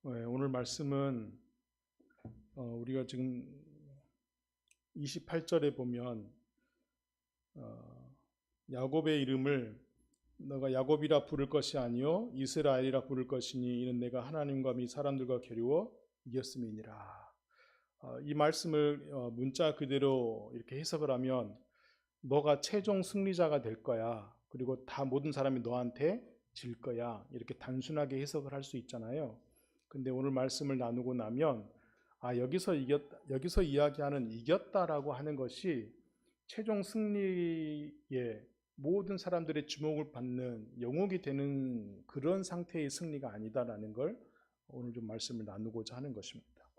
오늘 말씀은 우리가 지금 28절에 보면 야곱의 이름을 너가 야곱이라 부를 것이 아니요 이스라엘이라 부를 것이니 이는 내가 하나님과 및 사람들과 겨루어 이겼음이니라. 이 말씀을 문자 그대로 이렇게 해석을 하면 너가 최종 승리자가 될 거야. 그리고 다 모든 사람이 너한테 질 거야. 이렇게 단순하게 해석을 할 수 있잖아요. 근데 오늘 말씀을 나누고 나면 여기서 이야기하는 이겼다라고 하는 것이 최종 승리에 모든 사람들의 주목을 받는 영웅이 되는 그런 상태의 승리가 아니다라는 걸 오늘 좀 말씀을 나누고자 하는 것입니다.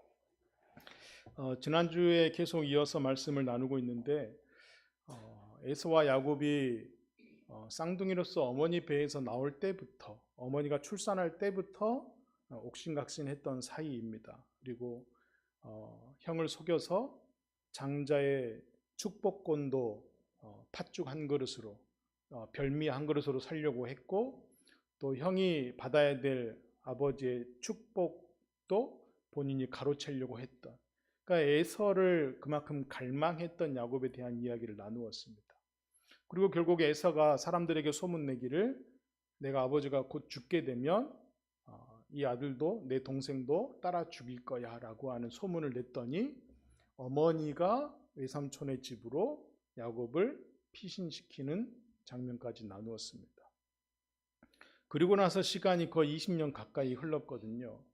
지난주에 계속 이어서 말씀을 나누고 있는데 에서와 야곱이 쌍둥이로서 어머니 배에서 나올 때부터 어머니가 출산할 때부터 옥신각신했던 사이입니다. 그리고 형을 속여서 장자의 축복권도 팥죽 한 그릇으로 별미 한 그릇으로 살려고 했고, 또 형이 받아야 될 아버지의 축복도 본인이 가로채려고 했던, 그러니까 에서를 그만큼 갈망했던 야곱에 대한 이야기를 나누었습니다. 그리고 결국 에서가 사람들에게 소문내기를 내가 아버지가 곧 죽게 되면 이 아들도 내 동생도 따라 죽일 거야 라고 하는 소문을 냈더니 어머니가 외삼촌의 집으로 야곱을 피신시키는 장면까지 나누었습니다. 그리고 나서 시간이 거의 20년 가까이 흘렀거든요.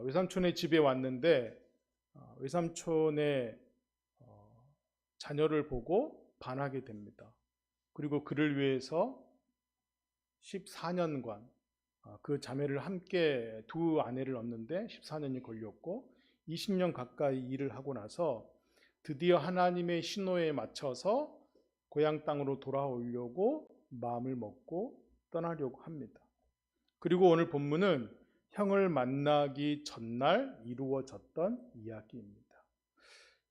외삼촌의 집에 왔는데 외삼촌의 자녀를 보고 반하게 됩니다. 그리고 그를 위해서 14년간 그 자매를 함께 두 아내를 얻는데 14년이 걸렸고 20년 가까이 일을 하고 나서 드디어 하나님의 신호에 맞춰서 고향 땅으로 돌아오려고 마음을 먹고 떠나려고 합니다. 그리고 오늘 본문은 형을 만나기 전날 이루어졌던 이야기입니다.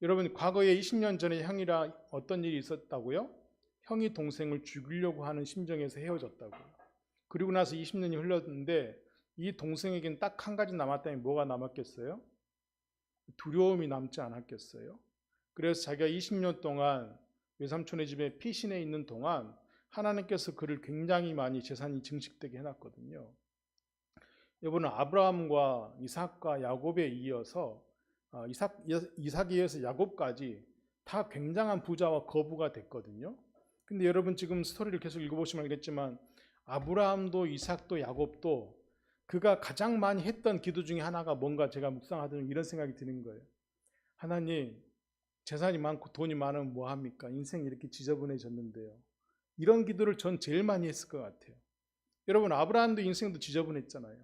여러분, 과거에 20년 전에 형이랑 어떤 일이 있었다고요? 형이 동생을 죽이려고 하는 심정에서 헤어졌다고요. 그리고 나서 20년이 흘렀는데 이 동생에겐 딱 한 가지 남았다면 뭐가 남았겠어요? 두려움이 남지 않았겠어요? 그래서 자기가 20년 동안 외삼촌의 집에 피신해 있는 동안 하나님께서 그를 굉장히 많이 재산이 증식되게 해놨거든요. 여러분은 아브라함과 이삭과 야곱에 이어서 이삭에 이어서 야곱까지 다 굉장한 부자와 거부가 됐거든요. 근데 여러분 지금 스토리를 계속 읽어보시면 알겠지만 아브라함도 이삭도 야곱도 그가 가장 많이 했던 기도 중에 하나가 뭔가 제가 묵상하던 이런 생각이 드는 거예요. 하나님, 재산이 많고 돈이 많으면 뭐합니까? 인생이 이렇게 지저분해졌는데요. 이런 기도를 전 제일 많이 했을 것 같아요. 여러분, 아브라함도 인생도 지저분했잖아요.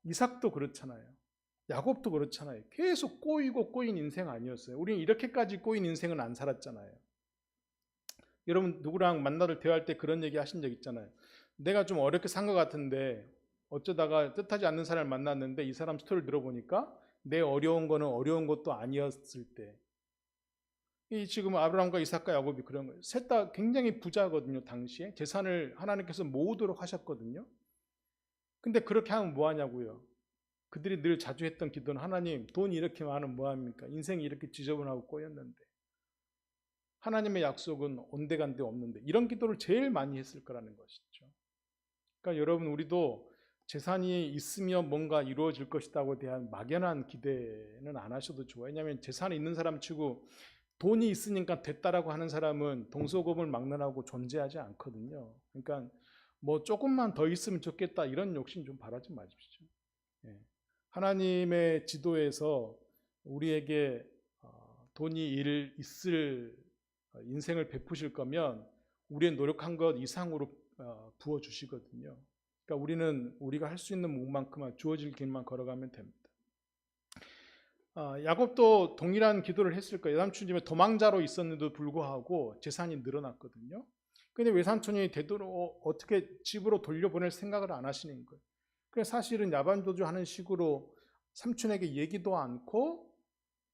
이삭도 그렇잖아요. 야곱도 그렇잖아요. 계속 꼬이고 꼬인 인생 아니었어요. 우리는 이렇게까지 꼬인 인생은 안 살았잖아요. 여러분 누구랑 만나들 대화할 때 그런 얘기 하신 적 있잖아요. 내가 좀 어렵게 산 것 같은데 어쩌다가 뜻하지 않는 사람을 만났는데 이 사람 스토리를 들어보니까 내 어려운 거는 어려운 것도 아니었을 때. 이 지금 아브라함과 이삭과 야곱이 그런 거예요. 셋 다 굉장히 부자거든요. 당시에 재산을 하나님께서 모으도록 하셨거든요. 근데 그렇게 하면 뭐하냐고요. 그들이 늘 자주 했던 기도는 하나님, 돈이 이렇게 많으면 뭐합니까? 인생이 이렇게 지저분하고 꼬였는데 하나님의 약속은 온데간데 없는데, 이런 기도를 제일 많이 했을 거라는 것이죠. 그러니까 여러분, 우리도 재산이 있으면 뭔가 이루어질 것이라고 대한 막연한 기대는 안 하셔도 좋아요. 왜냐하면 재산이 있는 사람 치고 돈이 있으니까 됐다라고 하는 사람은 동서고금을 막론하고 존재하지 않거든요. 그러니까 뭐 조금만 더 있으면 좋겠다 이런 욕심 좀 바라지 마십시오. 하나님의 지도에서 우리에게 돈이 있을 인생을 베푸실 거면 우리의 노력한 것 이상으로 부어주시거든요. 그러니까 우리는 우리가 할 수 있는 몸만큼만 주어질 길만 걸어가면 됩니다. 야곱도 동일한 기도를 했을 거예요. 외삼촌 집에 도망자로 있었는데도 불구하고 재산이 늘어났거든요. 근데 외삼촌이 되도록 어떻게 집으로 돌려보낼 생각을 안 하시는 거예요. 그래서 사실은 야반도주하는 식으로 삼촌에게 얘기도 않고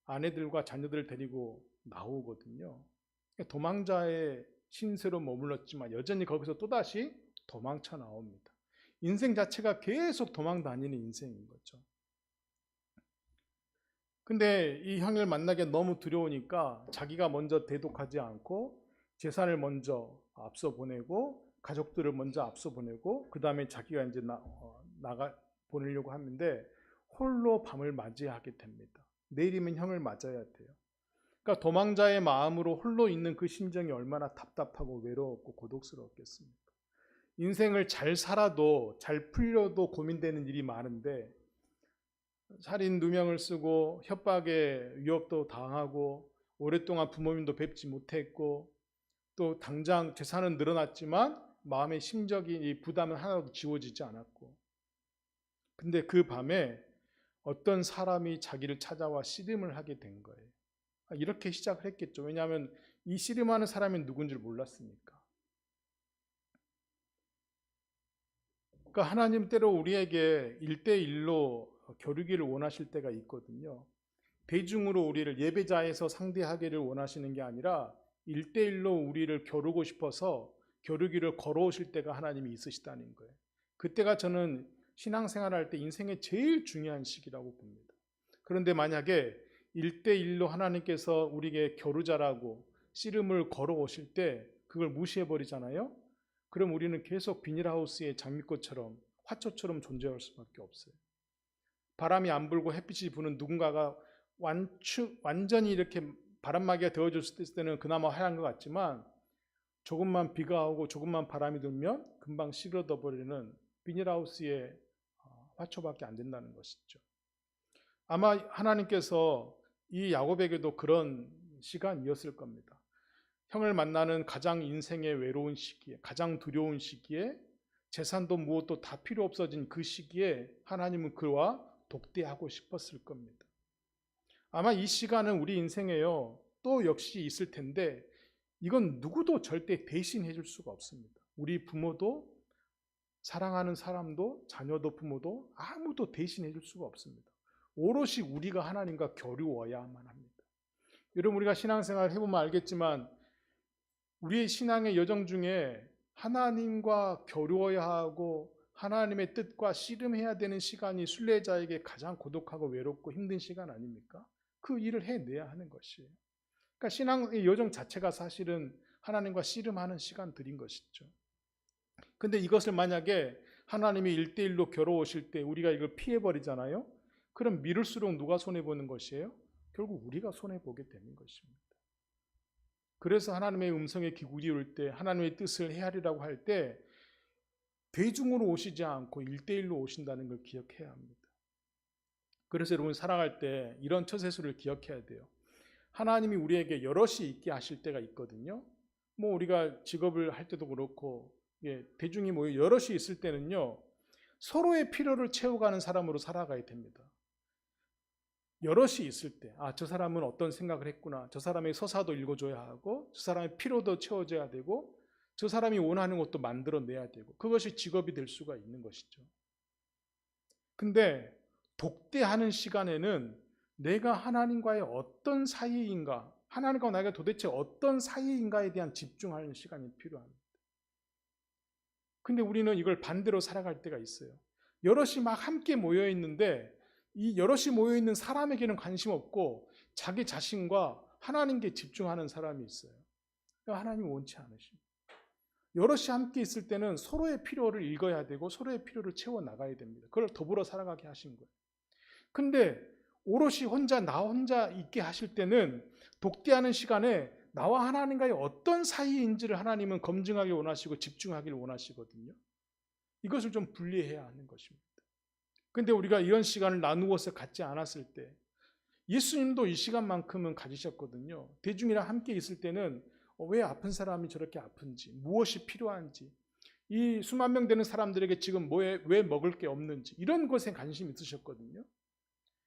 아내들과 자녀들을 데리고 나오거든요. 도망자의 신세로 머물렀지만 여전히 거기서 또다시 도망쳐 나옵니다. 인생 자체가 계속 도망 다니는 인생인 거죠. 근데 이 형을 만나기 너무 두려우니까 자기가 먼저 대독하지 않고 재산을 먼저 앞서 보내고 가족들을 먼저 앞서 보내고 그 다음에 자기가 이제 나가 보내려고 하는데 홀로 밤을 맞이하게 됩니다. 내일이면 형을 맞아야 돼요. 그러니까 도망자의 마음으로 홀로 있는 그 심정이 얼마나 답답하고 외로웠고 고독스러웠겠습니까? 인생을 잘 살아도 잘 풀려도 고민되는 일이 많은데 살인 누명을 쓰고 협박에 위협도 당하고 오랫동안 부모님도 뵙지 못했고 또 당장 재산은 늘어났지만 마음의 심적인 이 부담은 하나도 지워지지 않았고 근데 그 밤에 어떤 사람이 자기를 찾아와 씨름을 하게 된 거예요. 이렇게 시작을 했겠죠. 왜냐하면 이 씨름하는 사람이 누군지 몰랐으니까. 그러니까 하나님 때로 우리에게 1대1로 겨루기를 원하실 때가 있거든요. 대중으로 우리를 예배자에서 상대하기를 원하시는 게 아니라 1대1로 우리를 겨루고 싶어서 겨루기를 걸어오실 때가 하나님이 있으시다는 거예요. 그때가 저는 신앙생활할 때 인생의 제일 중요한 시기라고 봅니다. 그런데 만약에 1대1로 하나님께서 우리에게 겨루자라고 씨름을 걸어오실 때 그걸 무시해버리잖아요. 그럼 우리는 계속 비닐하우스의 장미꽃처럼 화초처럼 존재할 수밖에 없어요. 바람이 안 불고 햇빛이 부는 누군가가 완전히 이렇게 바람막이가 되어줬을 때는 그나마 하얀 것 같지만 조금만 비가 오고 조금만 바람이 들면 금방 시들어져 버리는 비닐하우스의 화초밖에 안 된다는 것이죠. 아마 하나님께서 이 야곱에게도 그런 시간이었을 겁니다. 형을 만나는 가장 인생의 외로운 시기에, 가장 두려운 시기에 재산도 무엇도 다 필요 없어진 그 시기에 하나님은 그와 독대하고 싶었을 겁니다. 아마 이 시간은 우리 인생에요 또 역시 있을 텐데 이건 누구도 절대 대신해 줄 수가 없습니다. 우리 부모도 사랑하는 사람도 자녀도 부모도 아무도 대신해 줄 수가 없습니다. 오롯이 우리가 하나님과 겨루어야만 합니다. 여러분 우리가 신앙생활 해보면 알겠지만 우리의 신앙의 여정 중에 하나님과 겨루어야 하고 하나님의 뜻과 씨름해야 되는 시간이 순례자에게 가장 고독하고 외롭고 힘든 시간 아닙니까? 그 일을 해내야 하는 것이에요. 그러니까 신앙의 여정 자체가 사실은 하나님과 씨름하는 시간들인 것이죠. 근데 이것을 만약에 하나님이 1대1로 겨루오실 때 우리가 이걸 피해버리잖아요. 그럼 미룰수록 누가 손해보는 것이에요? 결국 우리가 손해보게 되는 것입니다. 그래서 하나님의 음성에 귀 기울일 때 하나님의 뜻을 헤아리라고 할 때 대중으로 오시지 않고 1대1로 오신다는 걸 기억해야 합니다. 그래서 여러분 살아갈 때 이런 처세술을 기억해야 돼요. 하나님이 우리에게 여럿이 있게 하실 때가 있거든요. 뭐 우리가 직업을 할 때도 그렇고 대중이 모여 여럿이 있을 때는요. 서로의 필요를 채워가는 사람으로 살아가야 됩니다. 여럿이 있을 때, 저 사람은 어떤 생각을 했구나. 저 사람의 서사도 읽어줘야 하고, 저 사람의 필요도 채워줘야 되고, 저 사람이 원하는 것도 만들어내야 되고, 그것이 직업이 될 수가 있는 것이죠. 근데 독대하는 시간에는 내가 하나님과의 어떤 사이인가, 하나님과 나가 도대체 어떤 사이인가에 대한 집중하는 시간이 필요합니다. 근데 우리는 이걸 반대로 살아갈 때가 있어요. 여럿이 막 함께 모여 있는데 이 여럿이 모여있는 사람에게는 관심 없고 자기 자신과 하나님께 집중하는 사람이 있어요. 하나님이 원치 않으십니다. 여럿이 함께 있을 때는 서로의 필요를 읽어야 되고 서로의 필요를 채워나가야 됩니다. 그걸 더불어 살아가게 하신 거예요. 근데 오롯이 나 혼자 있게 하실 때는 독대하는 시간에 나와 하나님과의 어떤 사이인지를 하나님은 검증하길 원하시고 집중하길 원하시거든요. 이것을 좀 분리해야 하는 것입니다. 근데 우리가 이런 시간을 나누어서 갖지 않았을 때 예수님도 이 시간만큼은 가지셨거든요. 대중이랑 함께 있을 때는 왜 아픈 사람이 저렇게 아픈지, 무엇이 필요한지, 이 수만 명 되는 사람들에게 지금 왜 먹을 게 없는지 이런 것에 관심이 있으셨거든요.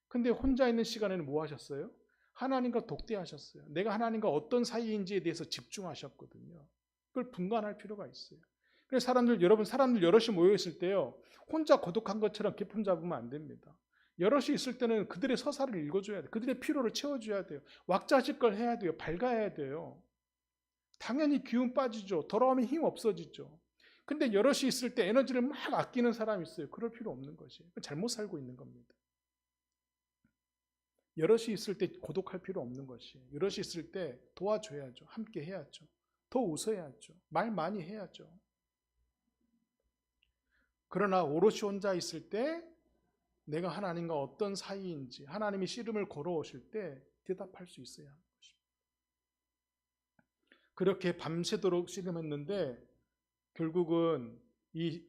근데 혼자 있는 시간에는 뭐 하셨어요? 하나님과 독대하셨어요. 내가 하나님과 어떤 사이인지에 대해서 집중하셨거든요. 그걸 분간할 필요가 있어요. 그래서 여러분 사람들 여럿이 모여 있을 때요. 혼자 고독한 것처럼 기품 잡으면 안 됩니다. 여럿이 있을 때는 그들의 서사를 읽어줘야 돼요. 그들의 필요를 채워줘야 돼요. 왁자질 걸 해야 돼요. 밝아야 돼요. 당연히 기운 빠지죠. 돌아오면 힘 없어지죠. 근데 여럿이 있을 때 에너지를 막 아끼는 사람이 있어요. 그럴 필요 없는 것이. 잘못 살고 있는 겁니다. 여럿이 있을 때 고독할 필요 없는 것이. 여럿이 있을 때 도와줘야죠. 함께 해야죠. 더 웃어야죠. 말 많이 해야죠. 그러나 오롯이 혼자 있을 때 내가 하나님과 어떤 사이인지 하나님이 씨름을 걸어오실 때 대답할 수 있어야 하는 것입니다. 그렇게 밤새도록 씨름했는데 결국은 이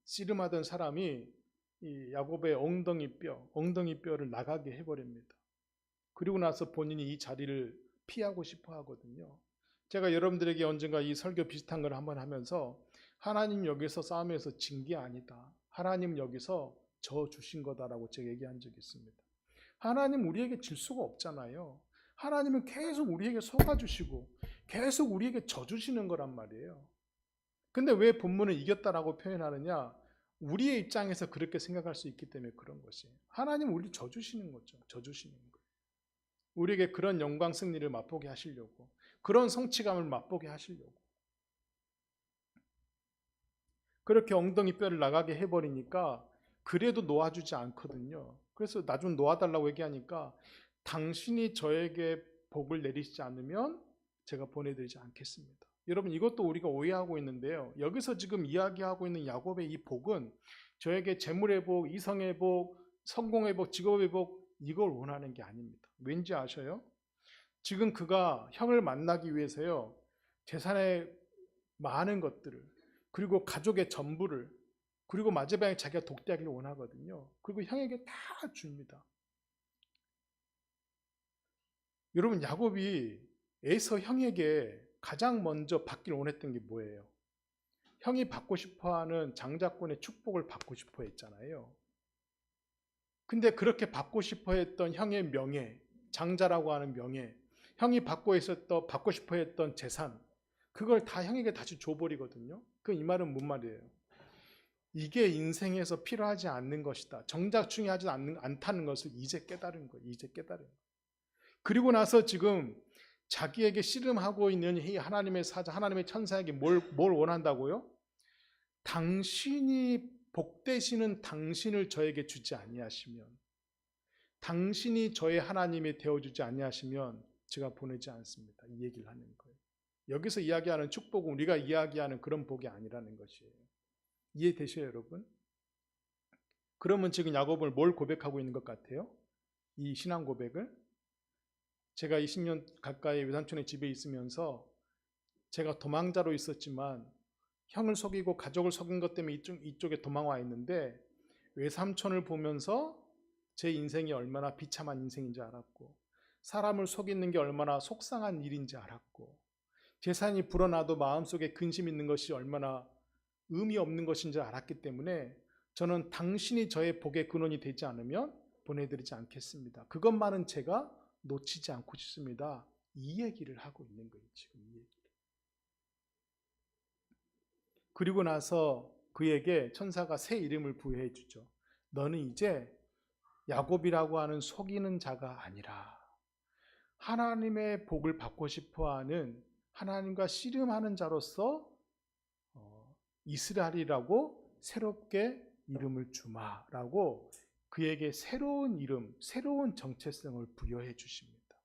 씨름하던 사람이 이 야곱의 엉덩이뼈를 나가게 해버립니다. 그리고 나서 본인이 이 자리를 피하고 싶어 하거든요. 제가 여러분들에게 언젠가 이 설교 비슷한 걸 한번 하면서 하나님 여기서 싸움에서 진 게 아니다. 하나님 여기서 져 주신 거다라고 제가 얘기한 적이 있습니다. 하나님 우리에게 질 수가 없잖아요. 하나님은 계속 우리에게 속아주시고 계속 우리에게 져주시는 거란 말이에요. 근데 왜 본문은 이겼다라고 표현하느냐? 우리의 입장에서 그렇게 생각할 수 있기 때문에 그런 것이. 하나님 우리 져주시는 거죠. 져주시는 거예요. 우리에게 그런 영광 승리를 맛보게 하시려고, 그런 성취감을 맛보게 하시려고. 그렇게 엉덩이 뼈를 나가게 해버리니까 그래도 놓아주지 않거든요. 그래서 나중 놓아달라고 얘기하니까 당신이 저에게 복을 내리시지 않으면 제가 보내드리지 않겠습니다. 여러분 이것도 우리가 오해하고 있는데요. 여기서 지금 이야기하고 있는 야곱의 이 복은 저에게 재물의 복, 이성의 복, 성공의 복, 직업의 복 이걸 원하는 게 아닙니다. 왠지 아셔요? 지금 그가 형을 만나기 위해서요. 재산의 많은 것들을 그리고 가족의 전부를 그리고 마지막에 자기가 독대하기를 원하거든요. 그리고 형에게 다 줍니다. 여러분 야곱이 에서 형에게 가장 먼저 받길 원했던 게 뭐예요? 형이 받고 싶어하는 장자권의 축복을 받고 싶어 했잖아요. 근데 그렇게 받고 싶어 했던 형의 명예, 장자라고 하는 명예, 형이 받고 싶어 했던 재산, 그걸 다 형에게 다시 줘버리거든요. 이 말은 뭔 말이에요? 이게 인생에서 필요하지 않는 것이다. 정작 중요하지 않다는 것을 이제 깨달은 거예요. 이제 깨달은 거예요. 그리고 나서 지금 자기에게 씨름하고 있는 이 하나님의 사자, 하나님의 천사에게 뭘 원한다고요? 당신이 복되시는 당신을 저에게 주지 아니하시면, 당신이 저의 하나님이 되어주지 아니하시면 제가 보내지 않습니다. 이 얘기를 하는 거예요. 여기서 이야기하는 축복은 우리가 이야기하는 그런 복이 아니라는 것이에요. 이해되셔요, 여러분? 그러면 지금 야곱을 뭘 고백하고 있는 것 같아요? 이 신앙 고백을? 제가 20년 가까이 외삼촌의 집에 있으면서 제가 도망자로 있었지만 형을 속이고 가족을 속인 것 때문에 이쪽에 도망와 있는데 외삼촌을 보면서 제 인생이 얼마나 비참한 인생인지 알았고 사람을 속이는 게 얼마나 속상한 일인지 알았고 재산이 불어나도 마음속에 근심 있는 것이 얼마나 의미 없는 것인지 알았기 때문에 저는 당신이 저의 복의 근원이 되지 않으면 보내드리지 않겠습니다. 그것만은 제가 놓치지 않고 싶습니다. 이 얘기를 하고 있는 거예요. 지금 이 얘기를. 그리고 나서 그에게 천사가 새 이름을 부여해 주죠. 너는 이제 야곱이라고 하는 속이는 자가 아니라 하나님의 복을 받고 싶어하는 하나님과 씨름하는 자로서 이스라엘이라고 새롭게 이름을 주마라고 그에게 새로운 이름, 새로운 정체성을 부여해 주십니다.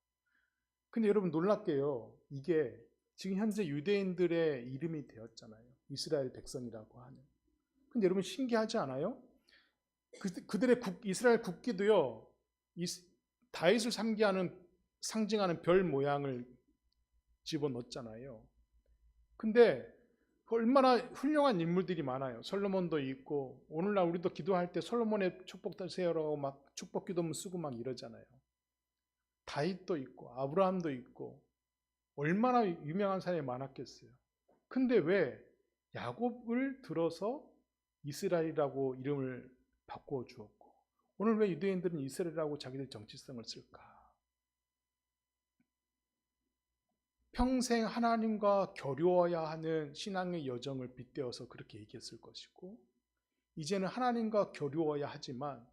근데 여러분 놀랍게요. 이게 지금 현재 유대인들의 이름이 되었잖아요. 이스라엘 백성이라고 하는. 근데 여러분 신기하지 않아요? 그들의 이스라엘 국기도요. 다윗을 상징하는 별 모양을 집어넣었잖아요. 근데 얼마나 훌륭한 인물들이 많아요. 솔로몬도 있고 오늘날 우리도 기도할 때 솔로몬의 축복 되세요라고 막 축복 기도문 쓰고 막 이러잖아요. 다윗도 있고 아브라함도 있고 얼마나 유명한 사람이 많았겠어요. 근데 왜 야곱을 들어서 이스라엘이라고 이름을 바꾸어 주었고 오늘 왜 유대인들은 이스라엘이라고 자기들 정체성을 쓸까? 평생 하나님과 겨루어야 하는 신앙의 여정을 빗대어서 그렇게 얘기했을 것이고 이제는 하나님과 겨루어야 하지만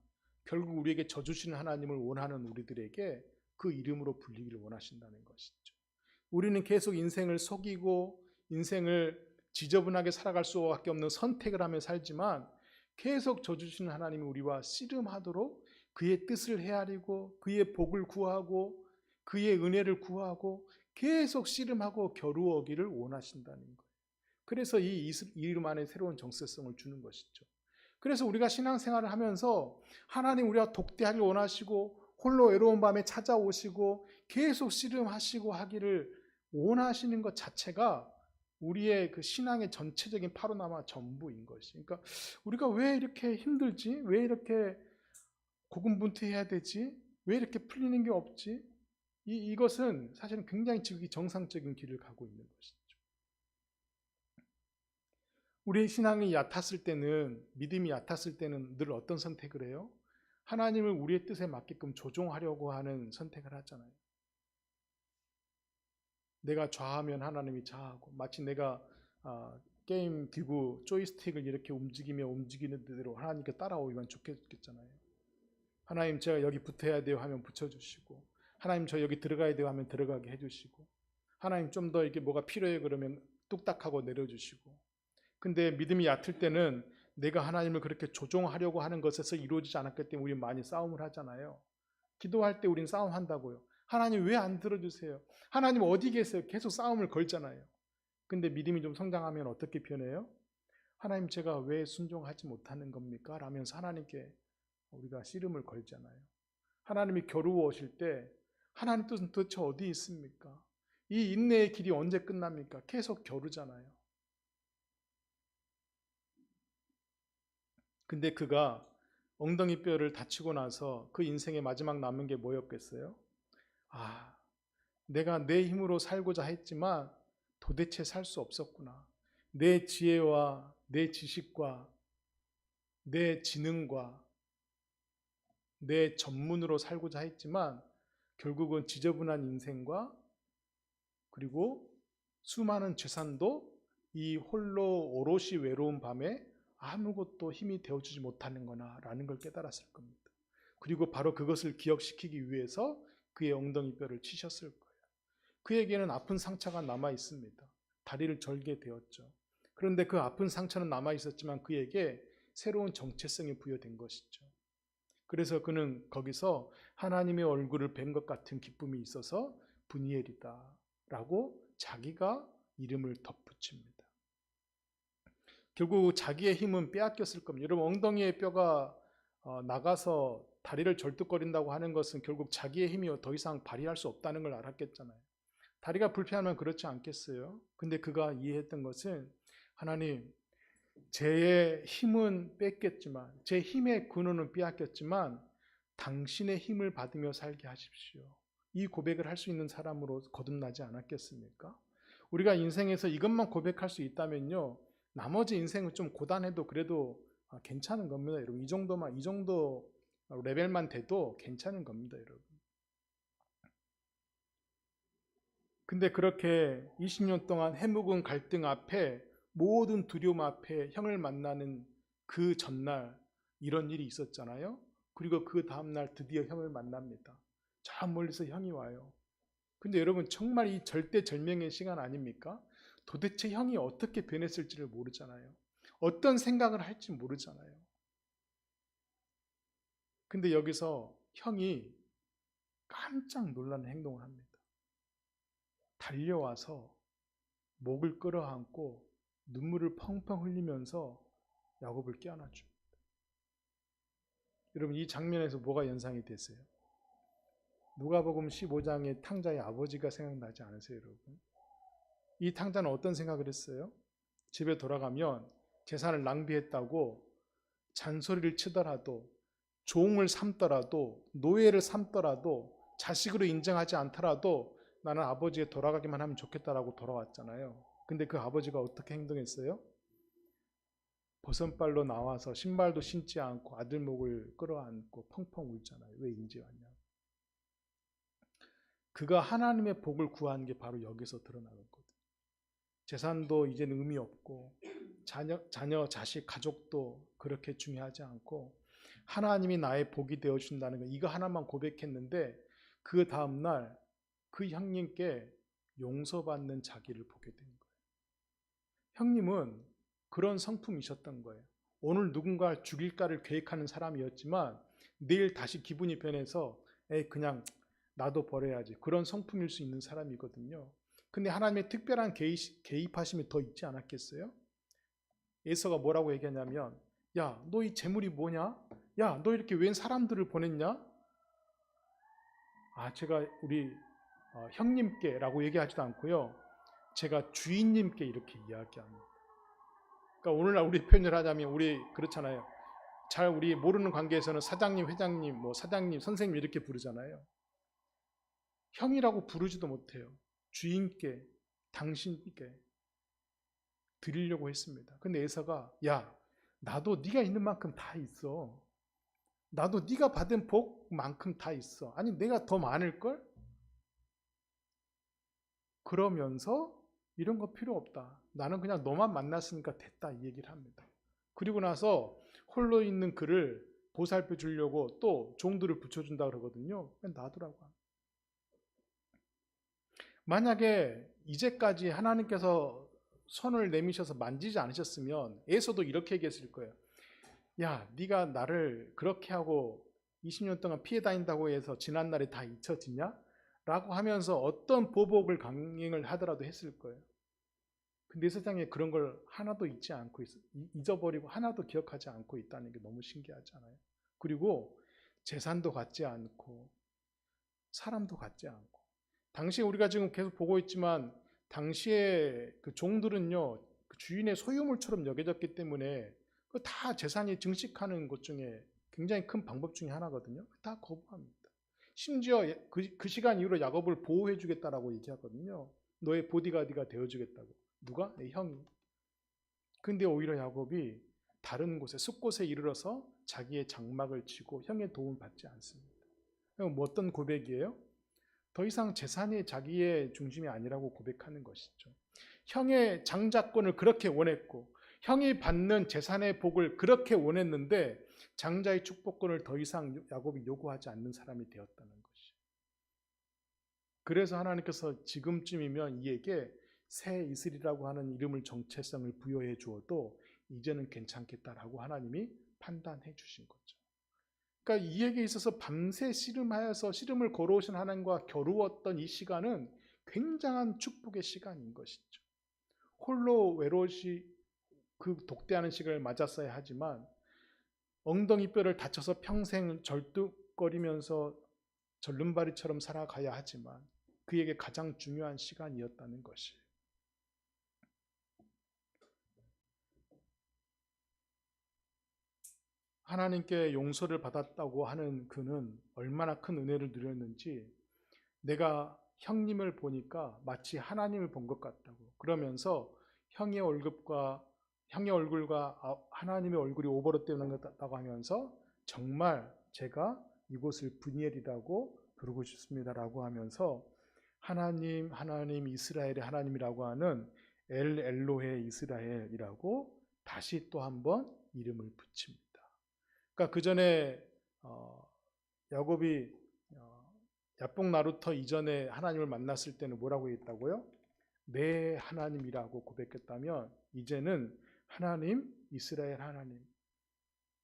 결국 우리에게 져주시는 하나님을 원하는 우리들에게 그 이름으로 불리기를 원하신다는 것이죠. 우리는 계속 인생을 속이고 인생을 지저분하게 살아갈 수밖에 없는 선택을 하며 살지만 계속 저주시는 하나님이 우리와 씨름하도록 그의 뜻을 헤아리고 그의 복을 구하고 그의 은혜를 구하고 계속 씨름하고 겨루어기를 원하신다는 거예요. 그래서 이 이름 안에 새로운 정체성을 주는 것이죠. 그래서 우리가 신앙생활을 하면서 하나님 우리와 독대하길 원하시고 홀로 외로운 밤에 찾아오시고 계속 씨름하시고 하기를 원하시는 것 자체가 우리의 그 신앙의 전체적인 파로나마 전부인 것이. 그러니까 우리가 왜 이렇게 힘들지? 왜 이렇게 고군분투해야 되지? 왜 이렇게 풀리는 게 없지? 이것은 사실은 굉장히 정상적인 길을 가고 있는 것이죠. 우리의 신앙이 얕았을 때는, 믿음이 얕았을 때는 늘 어떤 선택을 해요? 하나님을 우리의 뜻에 맞게끔 조종하려고 하는 선택을 하잖아요. 내가 좌하면 하나님이 좌하고, 마치 내가 게임 기구 조이스틱을 이렇게 움직이는 대로 하나님께 따라오기만 좋겠잖아요. 하나님 제가 여기 붙어야 돼요 하면 붙여주시고, 하나님 저 여기 들어가야 돼요 하면 들어가게 해주시고, 하나님 좀 더 이게 뭐가 필요해 그러면 뚝딱하고 내려주시고. 근데 믿음이 얕을 때는 내가 하나님을 그렇게 조종하려고 하는 것에서 이루어지지 않았기 때문에 우리 많이 싸움을 하잖아요. 기도할 때 우리는 싸움한다고요. 하나님 왜 안 들어주세요? 하나님 어디 계세요? 계속 싸움을 걸잖아요. 근데 믿음이 좀 성장하면 어떻게 변해요? 하나님 제가 왜 순종하지 못하는 겁니까? 라면서 하나님께 우리가 씨름을 걸잖아요. 하나님이 겨루어 오실 때 하나님 뜻은 도대체 어디 있습니까? 이 인내의 길이 언제 끝납니까? 계속 겨루잖아요. 근데 그가 엉덩이 뼈를 다치고 나서 그 인생의 마지막 남은 게 뭐였겠어요? 내가 내 힘으로 살고자 했지만 도대체 살 수 없었구나. 내 지혜와 내 지식과 내 지능과 내 전문으로 살고자 했지만 결국은 지저분한 인생과 그리고 수많은 재산도 이 홀로 오롯이 외로운 밤에 아무것도 힘이 되어주지 못하는 거나 라는 걸 깨달았을 겁니다. 그리고 바로 그것을 기억시키기 위해서 그의 엉덩이 뼈를 치셨을 거예요. 그에게는 아픈 상처가 남아 있습니다. 다리를 절게 되었죠. 그런데 그 아픈 상처는 남아 있었지만 그에게 새로운 정체성이 부여된 것이죠. 그래서 그는 거기서 하나님의 얼굴을 뵌 것 같은 기쁨이 있어서 브니엘이다 라고 자기가 이름을 덧붙입니다. 결국 자기의 힘은 빼앗겼을 겁니다. 여러분 엉덩이의 뼈가 나가서 다리를 절뚝거린다고 하는 것은 결국 자기의 힘이 더 이상 발휘할 수 없다는 걸 알았겠잖아요. 다리가 불편하면 그렇지 않겠어요? 근데 그가 이해했던 것은 하나님 제 힘은 뺐겠지만 제 힘의 근원은 빼앗겼지만 당신의 힘을 받으며 살게 하십시오. 이 고백을 할 수 있는 사람으로 거듭나지 않았겠습니까? 우리가 인생에서 이것만 고백할 수 있다면요 나머지 인생은 좀 고단해도 그래도 괜찮은 겁니다. 여러분 이 정도 레벨만 돼도 괜찮은 겁니다. 여러분. 근데 그렇게 20년 동안 해묵은 갈등 앞에 모든 두려움 앞에 형을 만나는 그 전날 이런 일이 있었잖아요. 그리고 그 다음날 드디어 형을 만납니다. 저 멀리서 형이 와요. 근데 여러분 정말 이 절대절명의 시간 아닙니까? 도대체 형이 어떻게 변했을지를 모르잖아요. 어떤 생각을 할지 모르잖아요. 근데 여기서 형이 깜짝 놀라는 행동을 합니다. 달려와서 목을 끌어안고 눈물을 펑펑 흘리면서 야곱을 껴안아줍니다. 여러분 이 장면에서 뭐가 연상이 되세요? 누가복음 15장의 탕자의 아버지가 생각나지 않으세요, 여러분? 이 탕자는 어떤 생각을 했어요? 집에 돌아가면 재산을 낭비했다고 잔소리를 치더라도 종을 삼더라도 노예를 삼더라도 자식으로 인정하지 않더라도 나는 아버지에 돌아가기만 하면 좋겠다라고 돌아왔잖아요. 근데 그 아버지가 어떻게 행동했어요? 버선발로 나와서 신발도 신지 않고 아들 목을 끌어안고 펑펑 울잖아요. 왜 인제 왔냐? 그가 하나님의 복을 구한 게 바로 여기서 드러나거든요. 재산도 이제는 의미 없고 자녀, 자식, 가족도 그렇게 중요하지 않고 하나님이 나의 복이 되어준다는 거 이거 하나만 고백했는데 그 다음날 그 형님께 용서받는 자기를 보게 된 거예요. 형님은 그런 성품이셨던 거예요. 오늘 누군가 죽일까를 계획하는 사람이었지만 내일 다시 기분이 변해서 그냥 나도 버려야지, 그런 성품일 수 있는 사람이거든요. 근데 하나님의 특별한 개입하심이 더 있지 않았겠어요? 에서가 뭐라고 얘기하냐면, 야, 너 이 재물이 뭐냐? 야, 너 이렇게 웬 사람들을 보냈냐? 제가 우리 형님께라고 얘기하지도 않고요, 제가 주인님께 이렇게 이야기합니다. 그러니까 오늘날 우리 표현을 하자면, 우리 그렇잖아요. 잘 우리 모르는 관계에서는 사장님, 회장님, 뭐 사장님, 선생님 이렇게 부르잖아요. 형이라고 부르지도 못해요. 주인께, 당신께 드리려고 했습니다. 근데 에서가, 야, 나도 네가 있는 만큼 다 있어. 나도 네가 받은 복만큼 다 있어. 아니, 내가 더 많을걸? 그러면서 이런 거 필요 없다. 나는 그냥 너만 만났으니까 됐다, 이 얘기를 합니다. 그리고 나서 홀로 있는 그를 보살펴 주려고 또 종들을 붙여준다 그러거든요. 놔두라고. 만약에 이제까지 하나님께서 손을 내미셔서 만지지 않으셨으면 에서도 이렇게 얘기했을 거예요. 야, 네가 나를 그렇게 하고 20년 동안 피해 다닌다고 해서 지난날에 다 잊혀지냐? 라고 하면서 어떤 보복을 강행을 하더라도 했을 거예요. 근데 세상에 그런 걸 하나도 잊지 않고 잊어버리고 하나도 기억하지 않고 있다는 게 너무 신기하잖아요. 그리고 재산도 갖지 않고 사람도 갖지 않고, 당시에 우리가 지금 계속 보고 있지만 당시에 그 종들은요, 그 주인의 소유물처럼 여겨졌기 때문에 다 재산이 증식하는 것 중에 굉장히 큰 방법 중에 하나거든요. 다 거부합니다. 심지어 그 시간 이후로 야곱을 보호해 주겠다라고 얘기하거든요. 너의 보디가드가 되어주겠다고. 누가? 내 형이. 근데 오히려 야곱이 다른 곳에 숲곳에 이르러서 자기의 장막을 치고 형의 도움을 받지 않습니다. 뭐 어떤 고백이에요? 더 이상 재산이 자기의 중심이 아니라고 고백하는 것이죠. 형의 장자권을 그렇게 원했고 형이 받는 재산의 복을 그렇게 원했는데 장자의 축복권을 더 이상 야곱이 요구하지 않는 사람이 되었다는 것이죠. 그래서 하나님께서 지금쯤이면 이에게 새 이슬이라고 하는 이름을, 정체성을 부여해 주어도 이제는 괜찮겠다라고 하나님이 판단해 주신 거죠. 그러니까 이에게 있어서 밤새 씨름하여서 씨름을 걸어오신 하나님과 겨루었던 이 시간은 굉장한 축복의 시간인 것이죠. 홀로 외로이 그 독대하는 시간을 맞았어야 하지만 엉덩이 뼈를 다쳐서 평생 절뚝거리면서 절름발이처럼 살아가야 하지만 그에게 가장 중요한 시간이었다는 것이에요. 하나님께 용서를 받았다고 하는 그는 얼마나 큰 은혜를 누렸는지, 내가 형님을 보니까 마치 하나님을 본 것 같다고, 그러면서 형의 얼굴과 하나님의 얼굴이 오버랩되는 것 같다고 하면서 정말 제가 이곳을 브니엘이라고 부르고 싶습니다라고 하면서 하나님 이스라엘의 하나님이라고 하는 엘 엘로헤 이스라엘이라고 다시 또 한번 이름을 붙입니다. 그러니까 그 전에 야곱이 야복 나루터 이전에 하나님을 만났을 때는 뭐라고 했다고요? 내 하나님이라고 고백했다면 이제는 하나님, 이스라엘 하나님,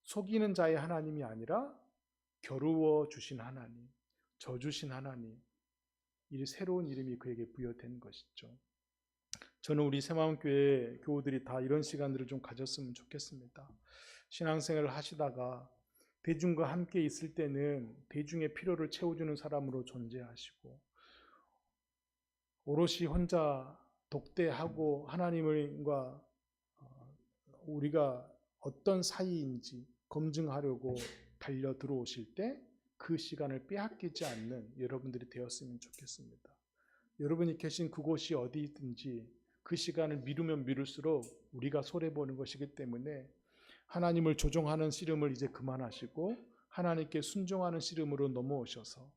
속이는 자의 하나님이 아니라 겨루어 주신 하나님, 져주신 하나님, 이 새로운 이름이 그에게 부여된 것이죠. 저는 우리 새마음교회 교우들이 다 이런 시간들을 좀 가졌으면 좋겠습니다. 신앙생활을 하시다가 대중과 함께 있을 때는 대중의 필요를 채워주는 사람으로 존재하시고, 오롯이 혼자 독대하고 하나님과 우리가 어떤 사이인지 검증하려고 달려 들어오실 때 그 시간을 빼앗기지 않는 여러분들이 되었으면 좋겠습니다. 여러분이 계신 그곳이 어디든지 그 시간을 미루면 미룰수록 우리가 손해보는 것이기 때문에 하나님을 조종하는 씨름을 이제 그만하시고 하나님께 순종하는 씨름으로 넘어오셔서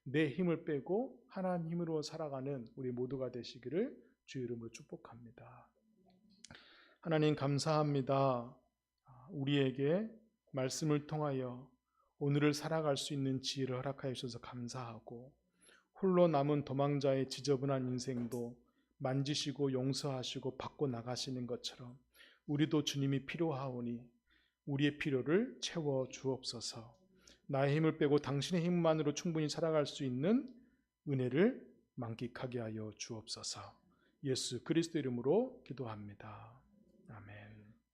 내 힘을 빼고 하나님 힘으로 살아가는 우리 모두가 되시기를 주 이름으로 축복합니다. 하나님 감사합니다. 우리에게 말씀을 통하여 오늘을 살아갈 수 있는 지혜를 허락하여 주셔서 감사하고, 홀로 남은 도망자의 지저분한 인생도 만지시고 용서하시고 받고 나가시는 것처럼 우리도 주님이 필요하오니 우리의 필요를 채워 주옵소서. 나의 힘을 빼고 당신의 힘만으로 충분히 살아갈 수 있는 은혜를 만끽하게 하여 주옵소서. 예수 그리스도 이름으로 기도합니다. 아멘.